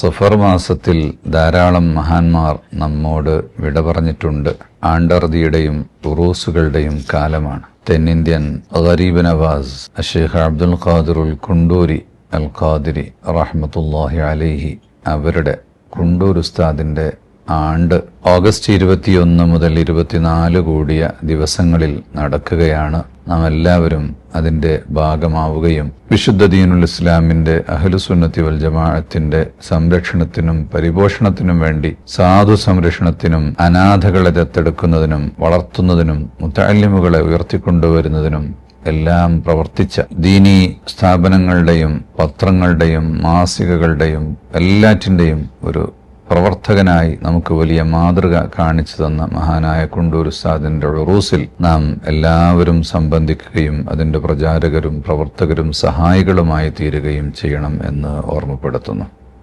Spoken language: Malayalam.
സഫർ മാസത്തിൽ ധാരാളം മഹാന്മാർ നമ്മോട് വിട പറഞ്ഞിട്ടുണ്ട്. ആണ്ടർദിയുടെയും ഉറൂസുകളുടെയും കാലമാണ്. തെന്നിന്ത്യൻ ഗരീബ് നവാസ് ഷെയ്ഖ് അബ്ദുൽ ഖാദിറുൽ കുണ്ടൂരി അൽ ഖാദിരി റഹ്മത്തുള്ളാഹി അലൈഹി അവരുടെ കുണ്ടൂർ ഉസ്താദിന്റെ ആണ്ട് ഓഗസ്റ്റ് 21 മുതൽ 24 കൂടിയ ദിവസങ്ങളിൽ നടക്കുകയാണ്. നാം എല്ലാവരും അതിന്റെ ഭാഗമാവുകയും വിശുദ്ധ ദീനുൽ ഇസ്ലാമിന്റെ അഹ്ലുസുന്നത്തി വൽ ജമാഅത്തിന്റെ സംരക്ഷണത്തിനും പരിപോഷണത്തിനും വേണ്ടി സാധു സംരക്ഷണത്തിനും അനാഥകളെ ദത്തെടുക്കുന്നതിനും വളർത്തുന്നതിനും മുതഅല്ലിമുകളെ ഉയർത്തിക്കൊണ്ടുവരുന്നതിനും എല്ലാം പ്രവർത്തിച്ച ദീനീ സ്ഥാപനങ്ങളുടെയും പത്രങ്ങളുടെയും മാസികകളുടെയും എല്ലാറ്റിന്റെയും ഒരു പ്രവർത്തകനായി നമുക്ക് വലിയ മാതൃക കാണിച്ചു തന്ന മഹാനായ കുണ്ടൂർ ഉസ്താദിന്റെ ഉറൂസിൽ നാം എല്ലാവരും സംബന്ധിക്കുകയും അതിന്റെ പ്രചാരകരും പ്രവർത്തകരും സഹായികളുമായി തീരുകയും ചെയ്യണം എന്ന് ഓർമ്മപ്പെടുത്തുന്നു.